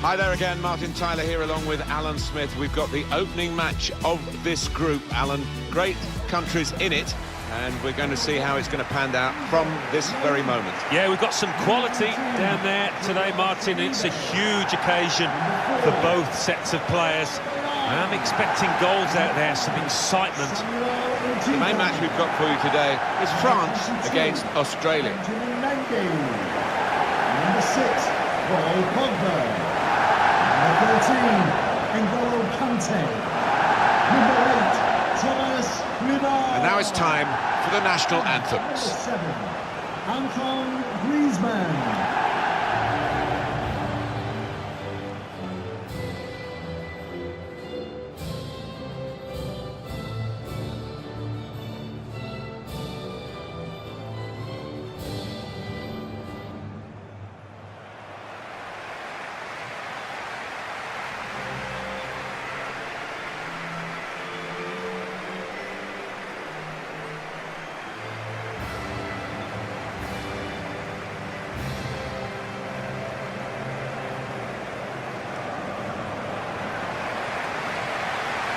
Hi there again, Martin Tyler here along with Alan Smith. We've got the opening match of this group, Alan. Great countries in it, and we're going to see how it's going to pan out from this very moment. Yeah, we've got some quality down there today, Martin. It's a huge occasion for both sets of players. I am expecting goals out there, some excitement. The main match we've got for you today is France against Australia. Number 6, Paul Pogba. Number 13, N'Golo Kante. Number 8, Thomas Müller. And now it's time for the national anthems. Number 7, Antoine Griezmann.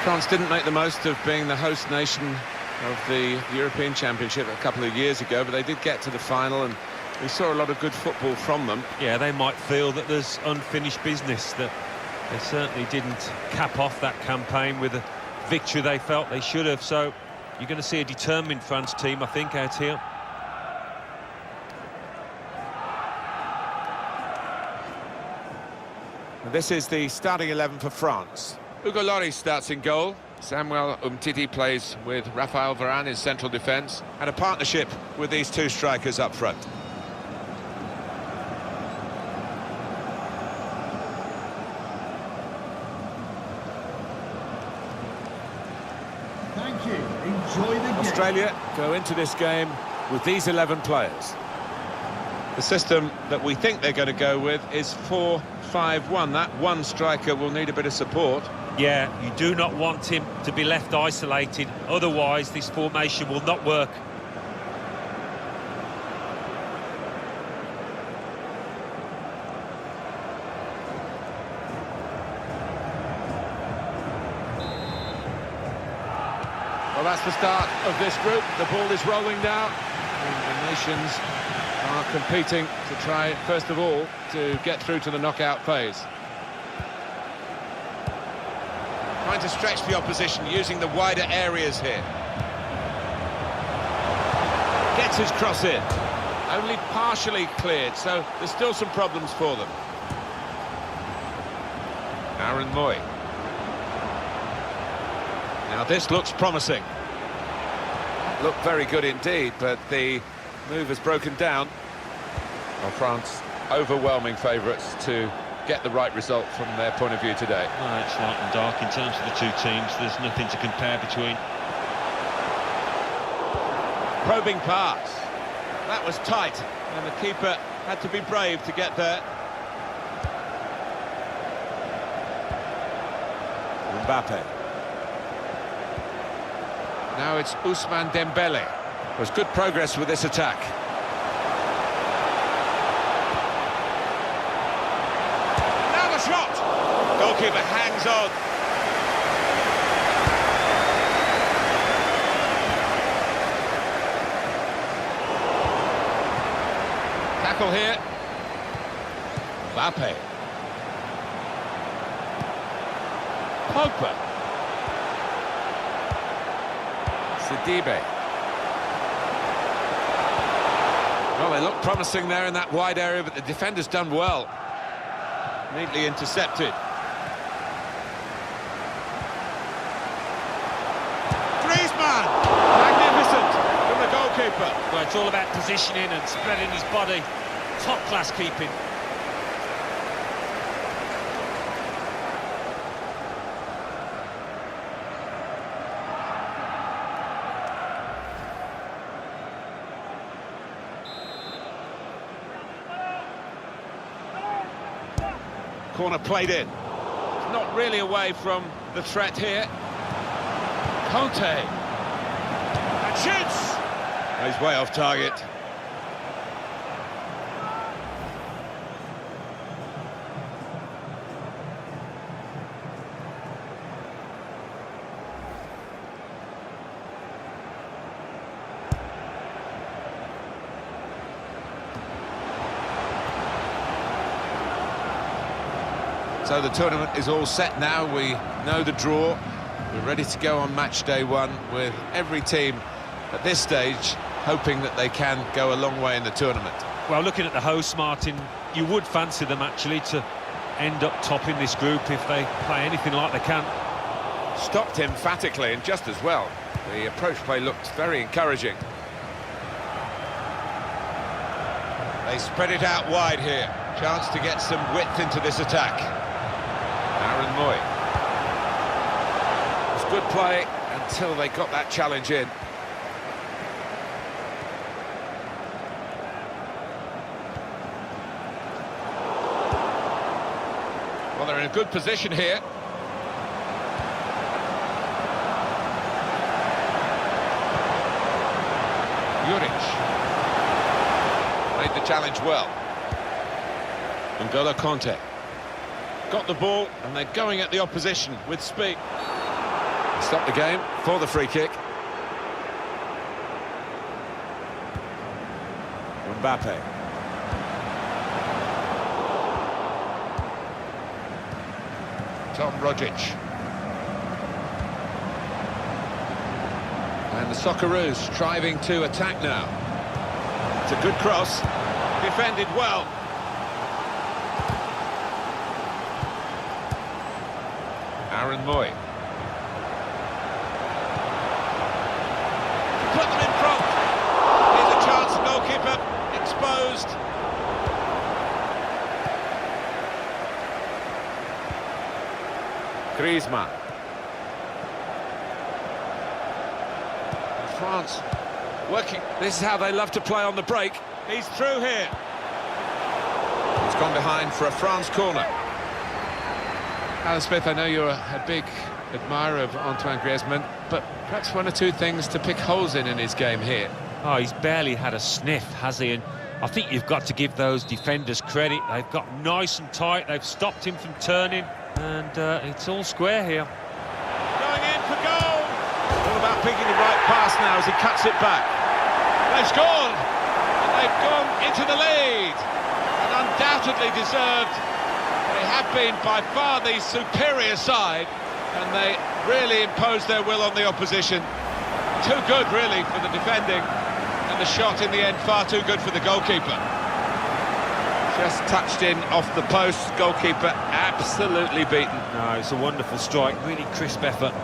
France didn't make the most of being the host nation of the European Championship a couple of years ago, but they did get to the final and we saw a lot of good football from them. Yeah, they might feel that there's unfinished business, that they certainly didn't cap off that campaign with a victory they felt they should have. So you're going to see a determined France team, I think, out here. And this is the starting 11 for France. Hugo Lloris starts in goal. Samuel Umtiti plays with Raphael Varane in central defence, and a partnership with these two strikers up front. Thank you. Enjoy the game. Australia go into this game with these 11 players. The system that we think they're going to go with is 4-5-1. That one striker will need a bit of support. Yeah, you do not want him to be left isolated, otherwise this formation will not work. Well, that's the start of this group. The ball is rolling now, and the nations are competing to try, first of all, to get through to the knockout phase. Trying to stretch the opposition using the wider areas here. Gets his cross in. Only partially cleared, so there's still some problems for them. Aaron Moy. Now this looks promising. Looked very good indeed, but the move has broken down. Well, France, overwhelming favourites to get the right result from their point of view today. Well, it's light and dark in terms of the two teams. There's nothing to compare between. Probing pass. That was tight, and the keeper had to be brave to get there. Mbappe. Now it's Ousmane Dembele. There's good progress with this attack. Shot! Goalkeeper hangs on. Tackle here. Mbappe. Pogba. Sidibe. Well, they look promising there in that wide area, but the defender's done well. Neatly intercepted. Griezmann! Magnificent from the goalkeeper. Well, it's all about positioning and spreading his body. Top-class keeping. Corner played in. Not really away from the threat here. Conte. And shoots! He's way off target. So the tournament is all set now. We know the draw. We're ready to go on match day one, with every team at this stage hoping that they can go a long way in the tournament. Well, looking at the hosts, Martin, you would fancy them actually to end up top in this group if they play anything like they can. Stopped emphatically and just as well. The approach play looked very encouraging. They spread it out wide here. Chance to get some width into this attack. Aaron Moy. It was good play until they got that challenge in. Well, they're in a good position here. Juric made the challenge well. N'Golo Kanté got the ball, and they're going at the opposition with speed. Stop the game for the free kick. Mbappe. Tom Rogic. And the Socceroos striving to attack now. It's a good cross, defended well. Aaron Moy. Put them in front. Here's a chance, goalkeeper exposed. Griezmann. France working. This is how they love to play on the break. He's through here. He's gone behind for a France corner. Alan Smith, I know you're a big admirer of Antoine Griezmann, but perhaps one or two things to pick holes in his game here. Oh, he's barely had a sniff, has he? And I think you've got to give those defenders credit. They've got nice and tight, they've stopped him from turning, and it's all square here. Going in for goal! All about picking the right pass now as he cuts it back. They've scored! And they've gone into the lead! And undoubtedly deserved. They have been by far the superior side, and they really imposed their will on the opposition. Too good, really, for the defending, and the shot in the end far too good for the goalkeeper. Just touched in off the post, goalkeeper absolutely beaten. No, it's a wonderful strike, really crisp effort.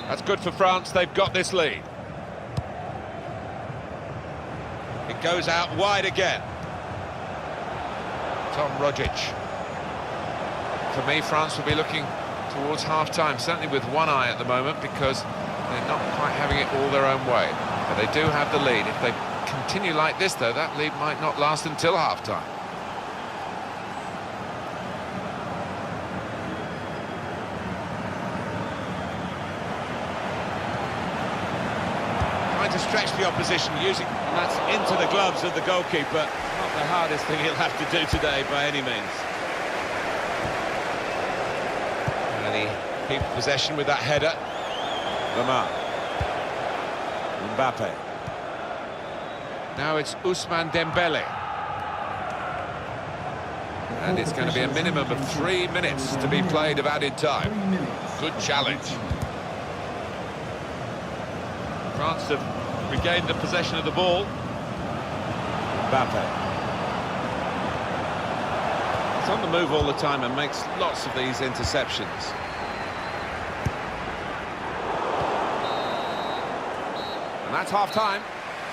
That's good for France, they've got this lead. It goes out wide again. Tom Rogic. For me, France will be looking towards half-time, certainly with one eye at the moment, because they're not quite having it all their own way. But they do have the lead. If they continue like this, though, that lead might not last until half-time. To stretch the opposition, and that's into the gloves of the goalkeeper. Not the hardest thing he'll have to do today by any means. And he keeps possession with that header. Lamar. Mbappe. Now it's Ousmane Dembele. And it's going to be a minimum of 3 minutes to be played of added time. Good challenge. France have regained the possession of the ball. Mbappe. He's on the move all the time and makes lots of these interceptions. And that's half-time.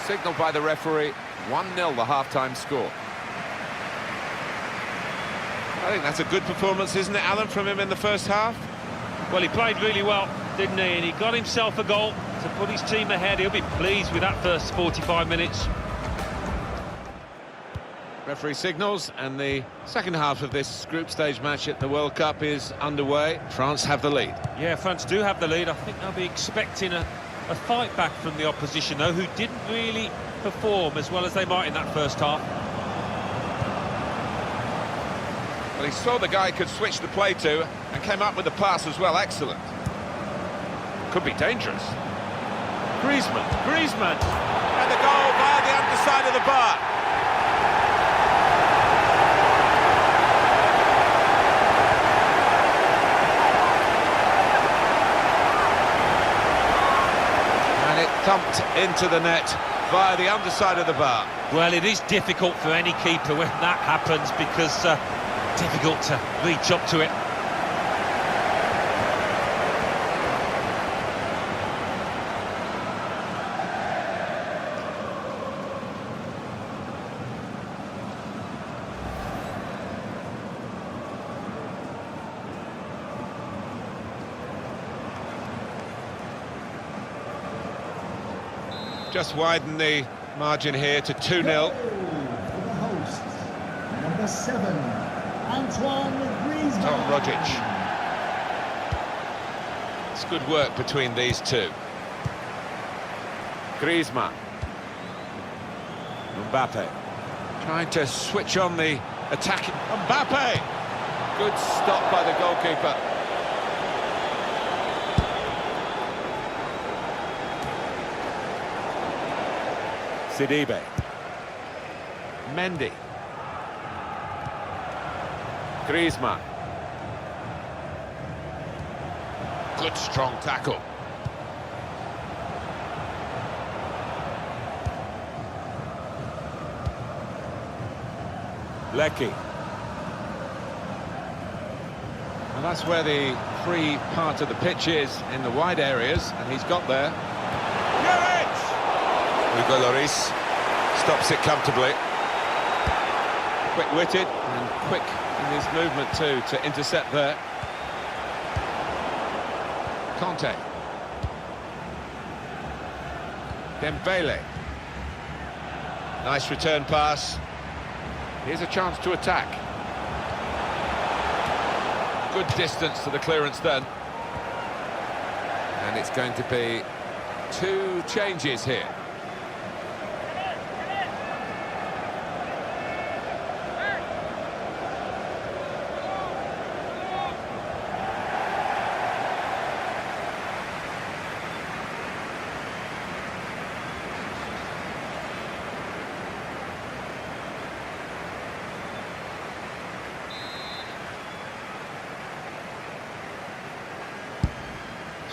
Signalled by the referee, 1-0 the half-time score. I think that's a good performance, isn't it, Alan, from him in the first half? Well, he played really well, didn't he? And he got himself a goal to put his team ahead. He'll be pleased with that first 45 minutes. Referee signals, and the second half of this group stage match at the World Cup is underway. France have the lead. Yeah, France do have the lead. I think they'll be expecting a fight back from the opposition, though, who didn't really perform as well as they might in that first half. Well, he saw the guy could switch the play to and came up with the pass as well. Excellent. Could be dangerous. Griezmann. And the goal via the underside of the bar. And it thumped into the net via the underside of the bar. Well, it is difficult for any keeper when that happens because difficult to reach up to it. Just widen the margin here to 2-0. For the hosts, number 7, Antoine Griezmann. Tom Rogic. It's good work between these two. Griezmann. Mbappe. Trying to switch on the attack. Mbappe! Good stop by the goalkeeper. Sidibe. Mendy. Griezmann. Good strong tackle. Lecky. And that's where the free part of the pitch is, in the wide areas, and he's got there. Hugo Lloris stops it comfortably. Quick-witted and quick in his movement too to intercept there. Conte. Dembele. Nice return pass. Here's a chance to attack. Good distance to the clearance then. And it's going to be 2 changes here.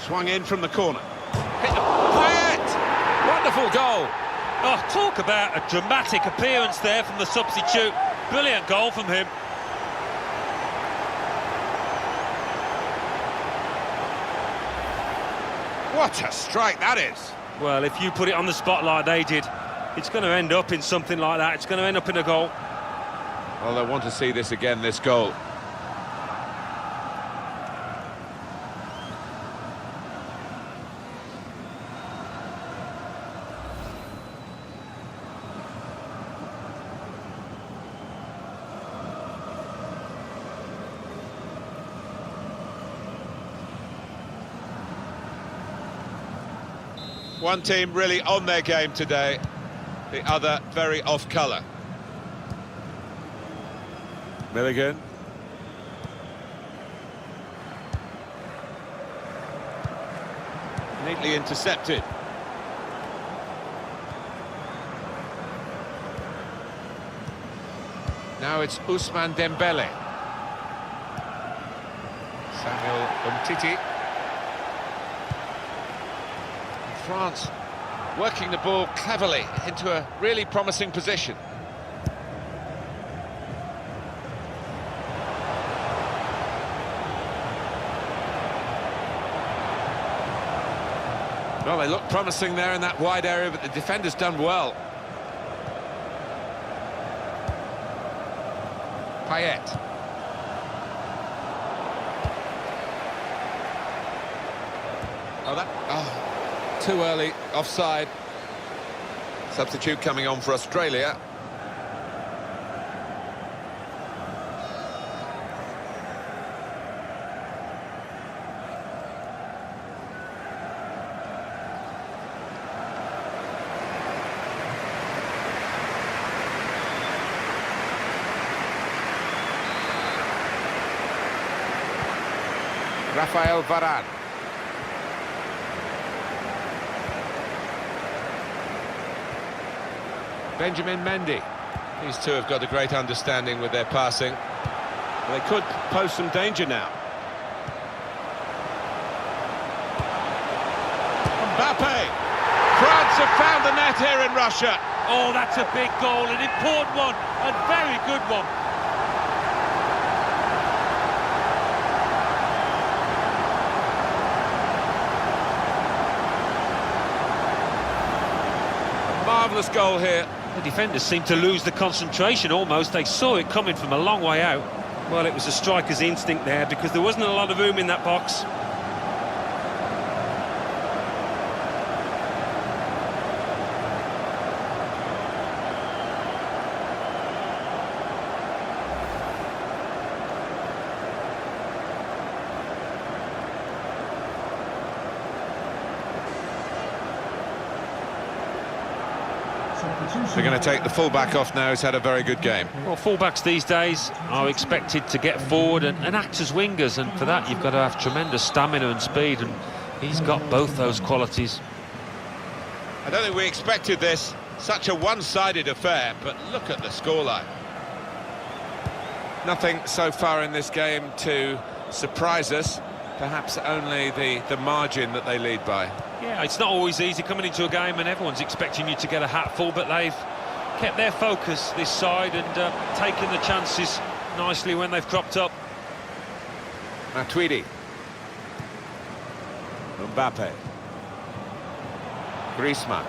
Swung in from the corner. Hit the Payet! Wonderful goal! Oh, talk about a dramatic appearance there from the substitute. Brilliant goal from him. What a strike that is! Well, if you put it on the spot like they did, it's going to end up in something like that. It's going to end up in a goal. Well, they want to see this again, this goal. One team really on their game today, the other very off colour. Milligan. Neatly intercepted. Now it's Ousmane Dembele. Samuel Umtiti. France working the ball cleverly into a really promising position. Well, they look promising there in that wide area, but the defender's done well. Payet. Too early, offside. Substitute coming on for Australia. Rafael Varane. Benjamin Mendy. These two have got a great understanding with their passing. They could pose some danger now. Mbappe! France have found the net here in Russia. Oh, that's a big goal, an important one, and very good one. A marvellous goal here. The defenders seemed to lose the concentration almost. They saw it coming from a long way out. Well, it was a striker's instinct there because there wasn't a lot of room in that box. They're going to take the full-back off now. He's had a very good game. Well, full-backs these days are expected to get forward and act as wingers, and for that you've got to have tremendous stamina and speed, and he's got both those qualities. I don't think we expected this, such a one-sided affair, but look at the scoreline. Nothing so far in this game to surprise us, perhaps only the margin that they lead by. Yeah, it's not always easy coming into a game and everyone's expecting you to get a hatful, but they've kept their focus this side and taken the chances nicely when they've cropped up. Matuidi. Mbappe. Griezmann.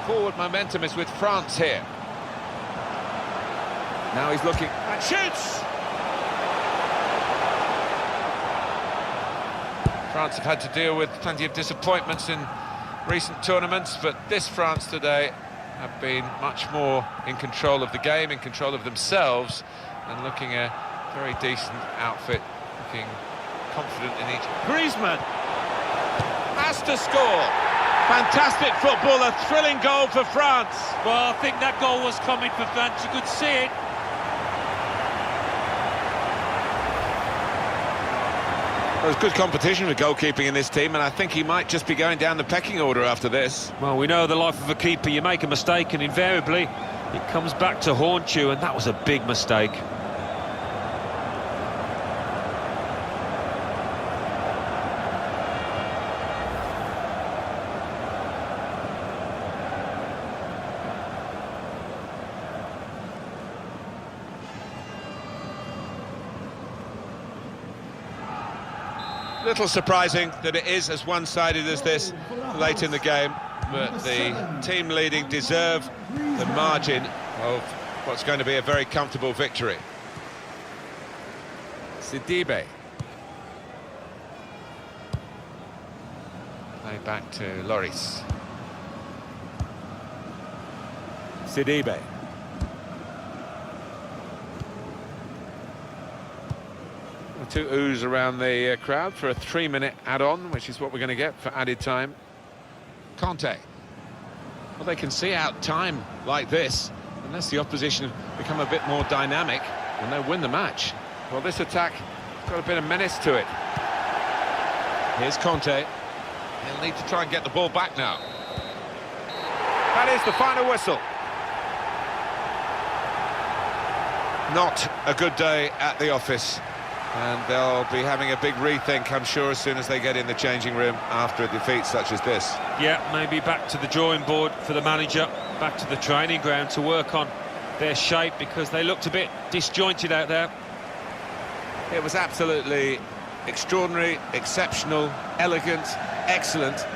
Forward momentum is with France here. Now he's looking and shoots! France have had to deal with plenty of disappointments in recent tournaments, but this France today have been much more in control of the game, in control of themselves, and looking a very decent outfit, looking confident in each. Griezmann has to score. Fantastic football, a thrilling goal for France. Well, I think that goal was coming for France, you could see it. Well, there's good competition for goalkeeping in this team, and I think he might just be going down the pecking order after this. Well, we know the life of a keeper, you make a mistake and invariably it comes back to haunt you, and that was a big mistake. Little surprising that it is as one-sided as this late in the game, but the team leading deserve the margin of what's going to be a very comfortable victory. Sidibe. Play back to Lloris. Sidibe. Two oohs around the crowd for a 3-minute add-on, which is what we're going to get for added time. Conte. Well, they can see out time like this, unless the opposition become a bit more dynamic, and they'll win the match. Well, this attack got a bit of menace to it. Here's Conte. He'll need to try and get the ball back now. That is the final whistle. Not a good day at the office. And they'll be having a big rethink, I'm sure, as soon as they get in the changing room after a defeat such as this. Yeah, maybe back to the drawing board for the manager, back to the training ground to work on their shape, because they looked a bit disjointed out there. It was absolutely extraordinary, exceptional, elegant, excellent.